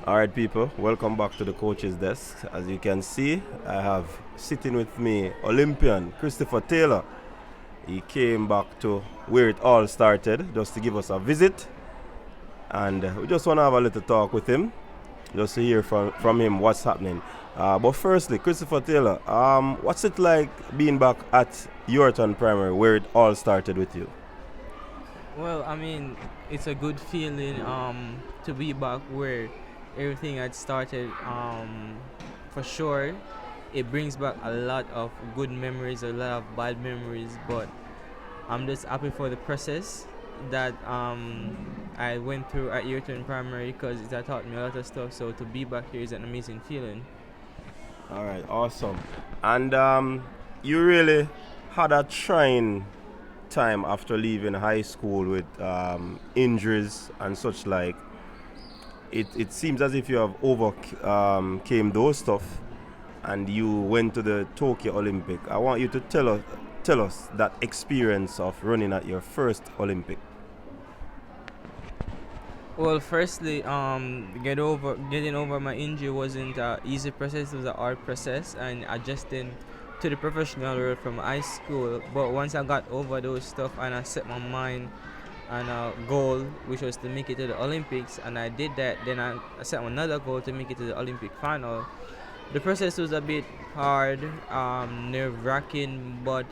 All right, people, welcome back to the coach's desk. As you can see, I have sitting with me Olympian Christopher Taylor. He came back to where it all started just to give us a visit, and we just want to have a little talk with him, just to hear from him what's happening. But firstly, Christopher Taylor, what's it like being back at Yorton Primary where it all started with you? Well, I mean, it's a good feeling to be back where everything had started. For sure, it brings back a lot of good memories, a lot of bad memories, but I'm just happy for the process that I went through at Earton Primary because it had taught me a lot of stuff. So to be back here is an amazing feeling. All right, awesome. And you really had a trying time after leaving high school with injuries and such like. It seems as if you have overcame those stuff and you went to the Tokyo Olympic. I want you to tell us that experience of running at your first Olympic. Well, firstly, getting over my injury wasn't an easy process. It was a hard process, and adjusting to the professional world from high school. But once I got over those stuff and I set my mind on a goal, which was to make it to the Olympics, and I did that. Then I set another goal to make it to the Olympic final. The process was a bit hard, nerve-wracking, but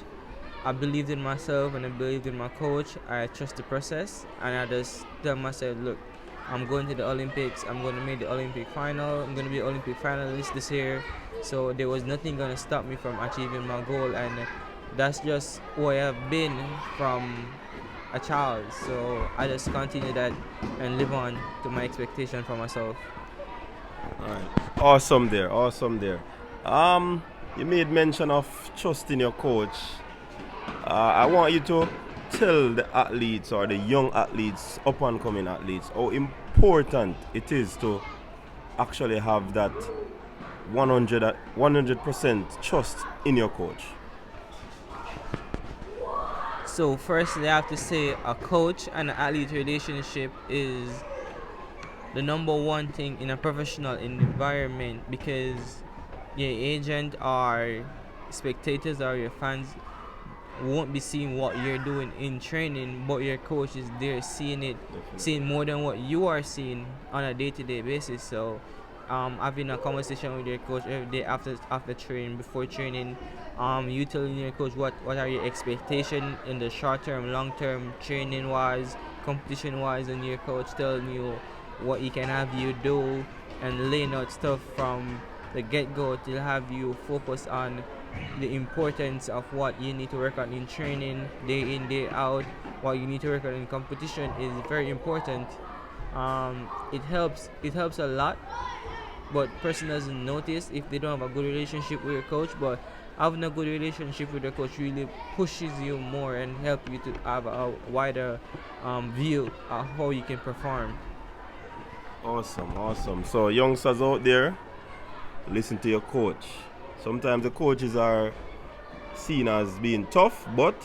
I believed in myself and I believed in my coach. I trust the process, and I just tell myself, look, I'm going to the Olympics. I'm going to make the Olympic final. I'm going to be an Olympic finalist this year. So there was nothing going to stop me from achieving my goal, and that's just who I have been from a child. So I just continue that and live on to my expectation for myself. All right. Awesome there, awesome there. You made mention of trusting your coach. I want you to tell the athletes or the young athletes, up and coming athletes, how important it is to actually have that 100% trust in your coach. So firstly, I have to say a coach and an athlete relationship is the number one thing in a professional environment because your agent or spectators or your fans won't be seeing what you're doing in training, but your coach is there seeing it, seeing more than what you are seeing on a day-to-day basis. So, having a conversation with your coach every day after training, before training, you telling your coach what are your expectations in the short term, long term, training wise, competition wise, and your coach telling you what he can have you do and laying out stuff from the get go to have you focus on the importance of what you need to work on in training day in day out, what you need to work on in competition is very important. It helps a lot, but person doesn't notice if they don't have a good relationship with your coach. But having a good relationship with your coach really pushes you more and help you to have a wider view of how you can perform. Awesome, awesome. So, youngsters out there, listen to your coach. Sometimes the coaches are seen as being tough, but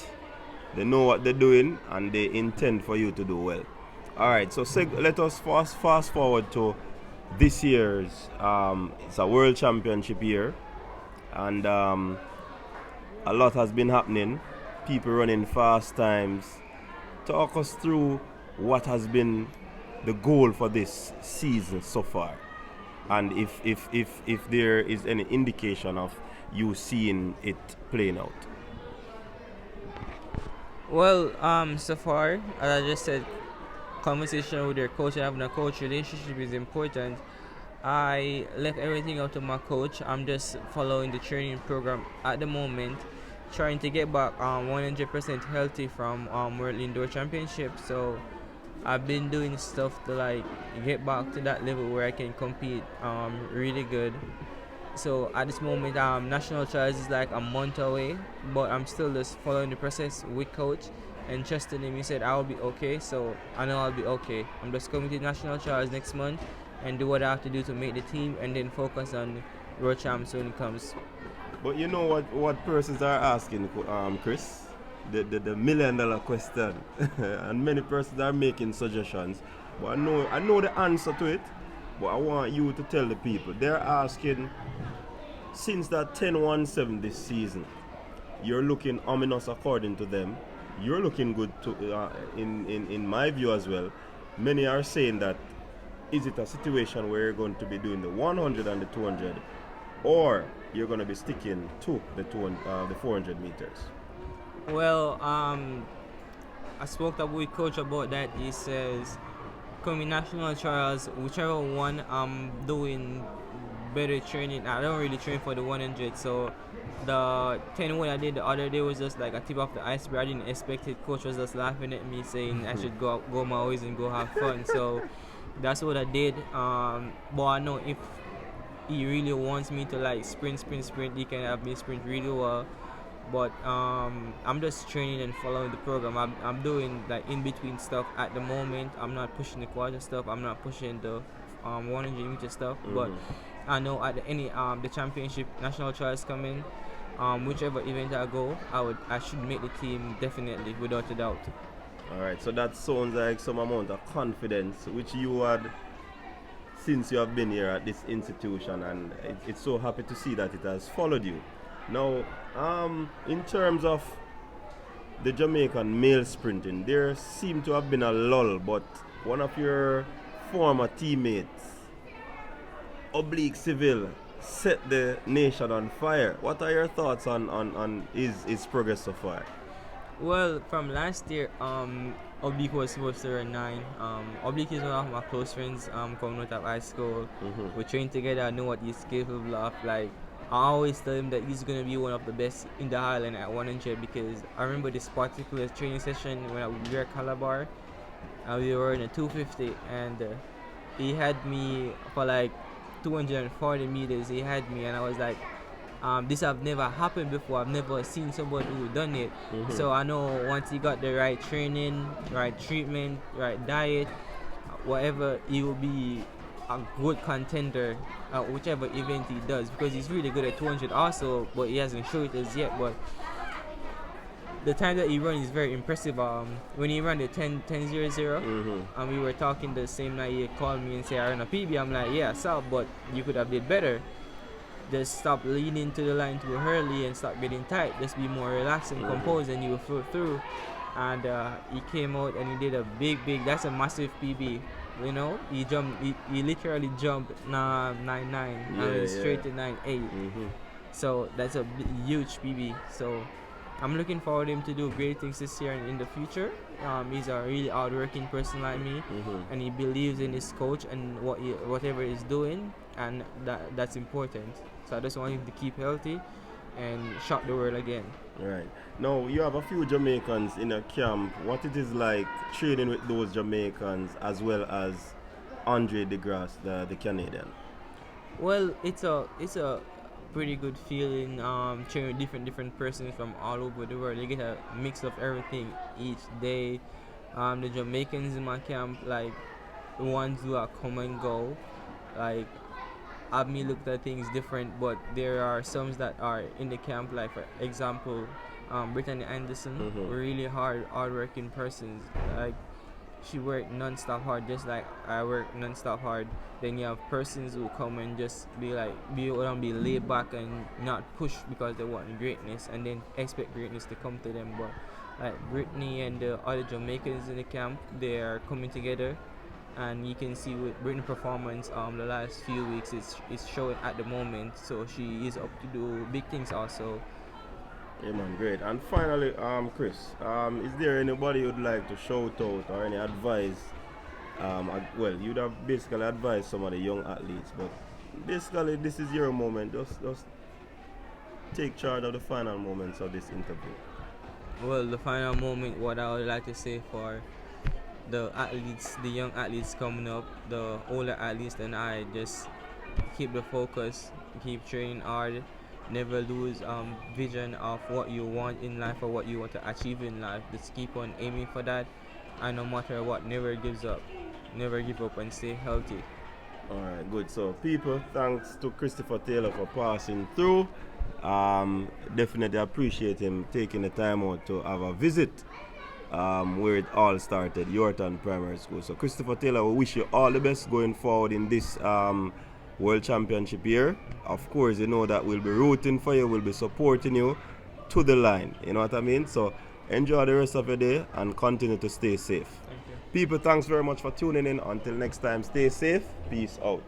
they know what they're doing and they intend for you to do well. All right, so let us fast forward to this year's. It's a world championship year, and a lot has been happening. People running fast times. Talk us through what has been the goal for this season so far, and if there is any indication of you seeing it playing out. Well, so far, as I just said, conversation with your coach and having a coach relationship is important. I left everything up to my coach. I'm just following the training program at the moment, trying to get back 100% healthy from World Indoor Championship. So I've been doing stuff to like get back to that level where I can compete really good. So at this moment, national trials is like a month away, but I'm still just following the process with coach and trusting him. He said I'll be okay, so I know I'll be okay. I'm just coming to national trials next month and do what I have to do to make the team, and then focus on world champs when it comes. But you know what persons are asking, Chris? The $1 million question, and many persons are making suggestions. But I know the answer to it. But I want you to tell the people. They're asking, since that 10-1-7 this season, you're looking ominous according to them. You're looking good to, in my view as well. Many are saying that, is it a situation where you're going to be doing the 100 and the 200, or you're going to be sticking to the 400 meters? Well, I spoke up with coach about that. He says, coming national trials, whichever one I'm doing better training. I don't really train for the 100, so the 10 I did the other day was just like a tip of the iceberg. I didn't expect it. Coach was just laughing at me saying I should go my ways and go have fun. So that's what I did. But I know if he really wants me to like sprint, he can have me sprint really well. But I'm just training and following the program. I'm doing like in between stuff at the moment. I'm not pushing the quarter stuff. I'm not pushing the 100 meter stuff. But I know at the championship national trials coming, whichever event I go, I should make the team definitely, without a doubt. All right, so that sounds like some amount of confidence which you had since you have been here at this institution, and it's so happy to see that it has followed you. Now, in terms of the Jamaican male sprinting, there seemed to have been a lull, but one of your former teammates, Oblique Civil, set the nation on fire. What are your thoughts on his progress so far? Well, from last year, Oblique was supposed to run 9. Oblique is one of my close friends coming out of high school. We trained together. I know what he's capable of. Like, I always tell him that he's going to be one of the best in the island at 100, because I remember this particular training session when we were at Calabar. We were in a 250, and he had me for like 240 meters. He had me, and I was like, this have never happened before. I've never seen somebody who done it. So I know once he got the right training, right treatment, right diet, whatever, he will be a good contender at whichever event he does, because he's really good at 200 also, but he hasn't showed it as yet. But the time that he ran is very impressive. When he ran the 10-0-0, and we were talking the same night, he called me and said, I ran a PB. I'm like, yeah, so, but you could have did better. Just stop leaning to the line too early and start getting tight. Just be more relaxed and composed, and you will flow through. And he came out and he did a big, that's a massive PB. You know, he literally jumped 9.9 and straight to 9.8. So that's a huge PB. So I'm looking forward to him to do great things this year and in the future. He's a really hardworking person like me, and he believes in his coach and whatever he's doing, and that's important. So I just want him to keep healthy and shock the world again. Right. Now, you have a few Jamaicans in a camp. What it is like training with those Jamaicans as well as Andre DeGrasse, the Canadian? Well, it's a pretty good feeling training with different persons from all over the world. You get a mix of everything each day. The Jamaicans in my camp, like the ones who are come and go, like have me looked at things different, but there are some that are in the camp, like for example Brittany Anderson, really hard-working persons. Like she worked non-stop hard, just like I work non-stop hard. Then you have persons who come and just be laid back and not push because they want greatness, and then expect greatness to come to them. But like Brittany and the other Jamaicans in the camp, they are coming together, and you can see with Brittany's performance the last few weeks is showing at the moment. So she is up to do big things also. Yeah, man, great. And finally, Chris, is there anybody you'd like to shout out or any advice? Well, you'd have basically advised some of the young athletes, but basically this is your moment. Just take charge of the final moments of this interview. Well, the final moment, what I would like to say for the athletes, the young athletes coming up, the older athletes than I, just keep the focus, keep training hard, never lose vision of what you want in life or what you want to achieve in life. Just keep on aiming for that, and no matter what, never give up and stay healthy. Alright, good. So people, thanks to Christopher Taylor for passing through. Definitely appreciate him taking the time out to have a visit where it all started, Yorton Primary School. So Christopher Taylor, we wish you all the best going forward in this World Championship year. Of course, you know that we'll be rooting for you, we'll be supporting you to the line. You know what I mean? So enjoy the rest of your day and continue to stay safe. Thank you. People, thanks very much for tuning in. Until next time, stay safe. Peace out.